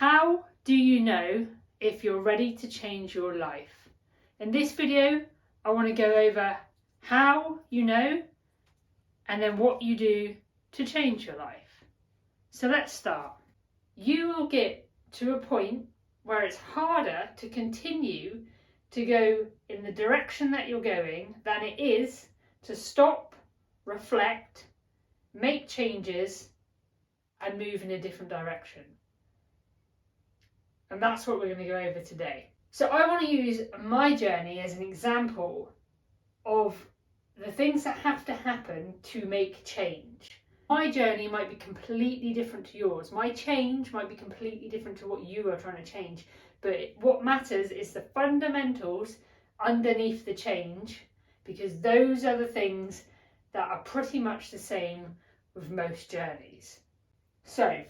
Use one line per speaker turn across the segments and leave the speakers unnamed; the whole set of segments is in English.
How do you know if you're ready to change your life? In this video, I want to go over how you know and then what you do to change your life. So let's start. You will get to a point where it's harder to continue to go in the direction that you're going than it is to stop, reflect, make changes and move in a different direction. And that's what we're going to go over today. So I want to use my journey as an example of the things that have to happen to make change. My journey might be completely different to yours. My change might be completely different to what you are trying to change. But what matters is the fundamentals underneath the change, because those are the things that are pretty much the same with most journeys. So,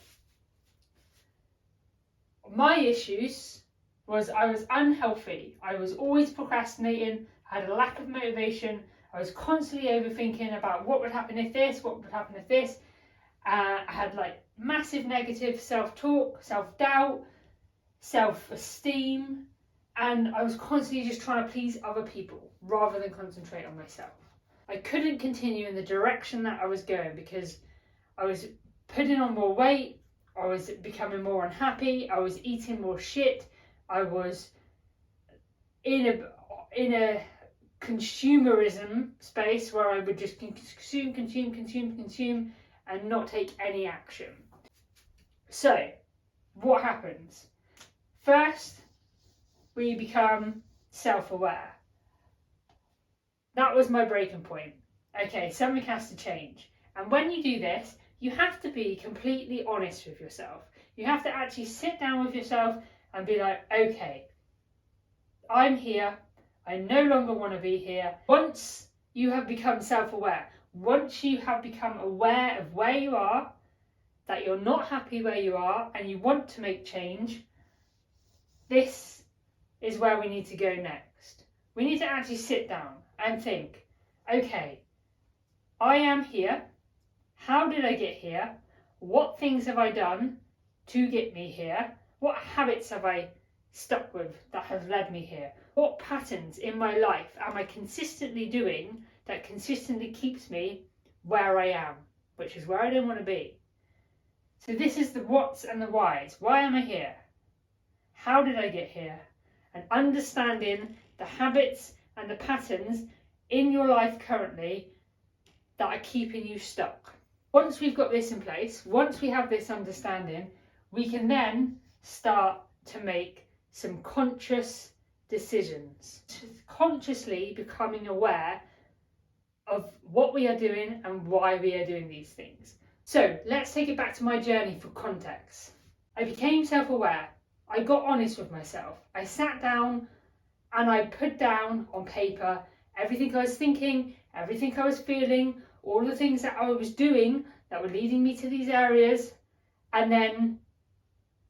my issues was I was unhealthy. I was always procrastinating. I had a lack of motivation. I was constantly overthinking about what would happen if this, what would happen if this. I had like massive negative self-talk, self-doubt, self-esteem, and I was constantly just trying to please other people rather than concentrate on myself. I couldn't continue in the direction that I was going because I was putting on more weight, I was becoming more unhappy, I was eating more shit, I was in a consumerism space where I would just consume and not take any action. So, what happens? First, we become self-aware. That was my breaking point. Okay, something has to change. And when you do this, you have to be completely honest with yourself. You have to actually sit down with yourself and be like, okay, I'm here. I no longer want to be here. Once you have become self-aware, once you have become aware of where you are, that you're not happy where you are and you want to make change, this is where we need to go next. We need to actually sit down and think, okay, I am here. How did I get here? What things have I done to get me here? What habits have I stuck with that have led me here? What patterns in my life am I consistently doing that consistently keeps me where I am, which is where I don't want to be? So this is the what's and the whys. Why am I here? How did I get here? And understanding the habits and the patterns in your life currently that are keeping you stuck. Once we've got this in place, once we have this understanding, we can then start to make some conscious decisions. Consciously becoming aware of what we are doing and why we are doing these things. So let's take it back to my journey for context. I became self-aware. I got honest with myself. I sat down and I put down on paper everything I was thinking, everything I was feeling, all the things that I was doing that were leading me to these areas, and then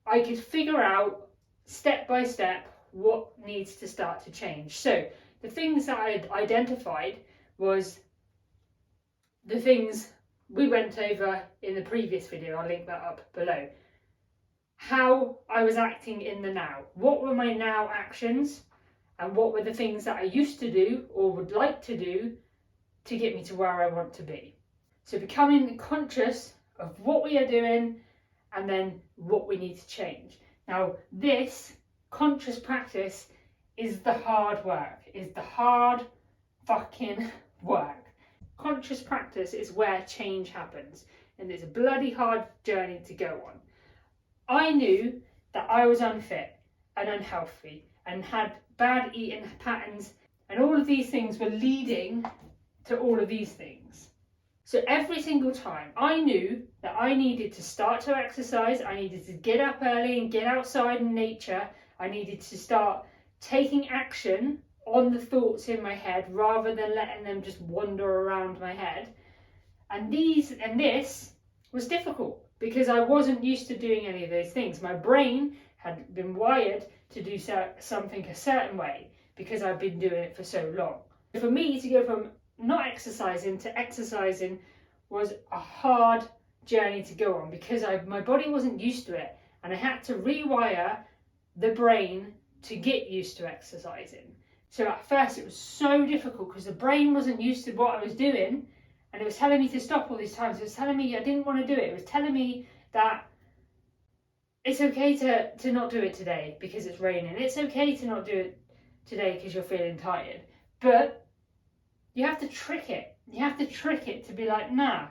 I could figure out step by step what needs to start to change. So the things that I had identified was the things we went over in the previous video. I'll link that up below. How I was acting in the now. What were my now actions and what were the things that I used to do or would like to do to get me to where I want to be. So becoming conscious of what we are doing and then what we need to change. Now this conscious practice is the hard work, is the hard fucking work. Conscious practice is where change happens, and it's a bloody hard journey to go on. I knew that I was unfit and unhealthy and had bad eating patterns, and all of these things were leading to all of these things. So every single time I knew that I needed to start to exercise, I needed to get up early and get outside in nature, I needed to start taking action on the thoughts in my head rather than letting them just wander around my head. And this was difficult because I wasn't used to doing any of those things. My brain had been wired to do something a certain way because I've been doing it for so long. For me to go from not exercising to exercising was a hard journey to go on because my body wasn't used to it, And I had to rewire the brain to get used to exercising. So at first it was so difficult because the brain wasn't used to what I was doing, and it was telling me to stop all these times. It was telling me I didn't want to do it. It was telling me that it's okay to not do it today because it's raining. It's okay to not do it today because you're feeling tired. But you have to trick it. You have to trick it to be like, nah,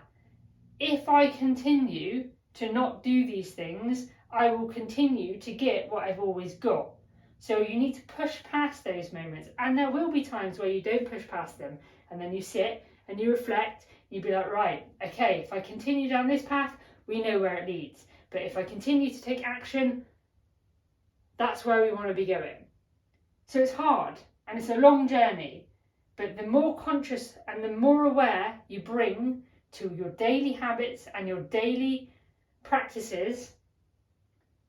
if I continue to not do these things, I will continue to get what I've always got. So you need to push past those moments. And there will be times where you don't push past them. And then you sit and you reflect. You'd be like, right, okay, if I continue down this path, we know where it leads. But if I continue to take action, that's where we want to be going. So it's hard and it's a long journey. But the more conscious and the more aware you bring to your daily habits and your daily practices,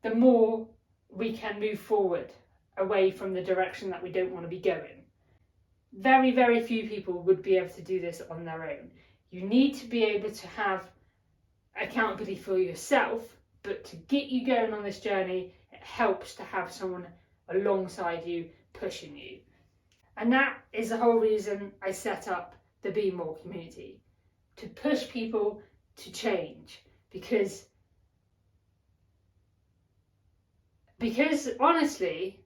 the more we can move forward away from the direction that we don't want to be going. Very, very few people would be able to do this on their own. You need to be able to have accountability for yourself, but to get you going on this journey, it helps to have someone alongside you pushing you. And that is the whole reason I set up the Be More community, to push people to change. Because honestly,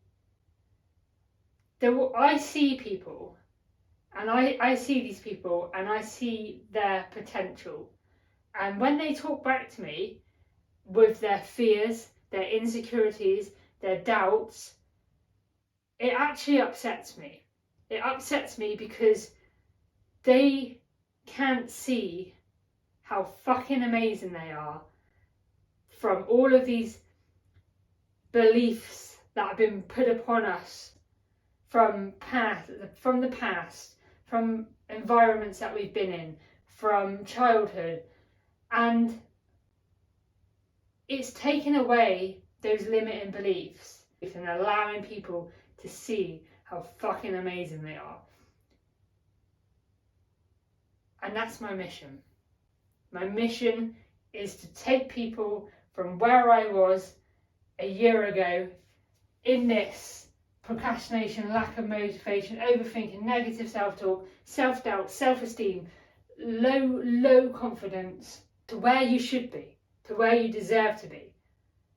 I see people, and I see these people, and I see their potential. And when they talk back to me with their fears, their insecurities, their doubts, it actually upsets me. It upsets me because they can't see how fucking amazing they are from all of these beliefs that have been put upon us from the past, from environments that we've been in, from childhood, and it's taken away those limiting beliefs and allowing people to see how fucking amazing they are. And that's my mission. My mission is to take people from where I was a year ago in this procrastination, lack of motivation, overthinking, negative self-talk, self-doubt, self-esteem, low confidence, to where you should be, to where you deserve to be.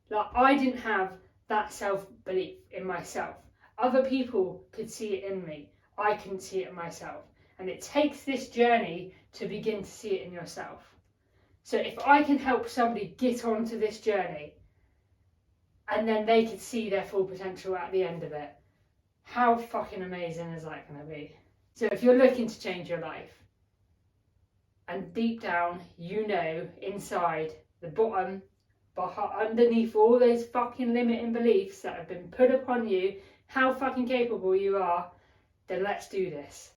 Like, I didn't have that self-belief in myself. Other people could see it in me. I couldn't see it in myself. And it takes this journey to begin to see it in yourself. So if I can help somebody get onto this journey, and then they could see their full potential at the end of it, how fucking amazing is that going to be? So if you're looking to change your life, and deep down, you know, inside the bottom, underneath all those fucking limiting beliefs that have been put upon you, how fucking capable you are, then let's do this.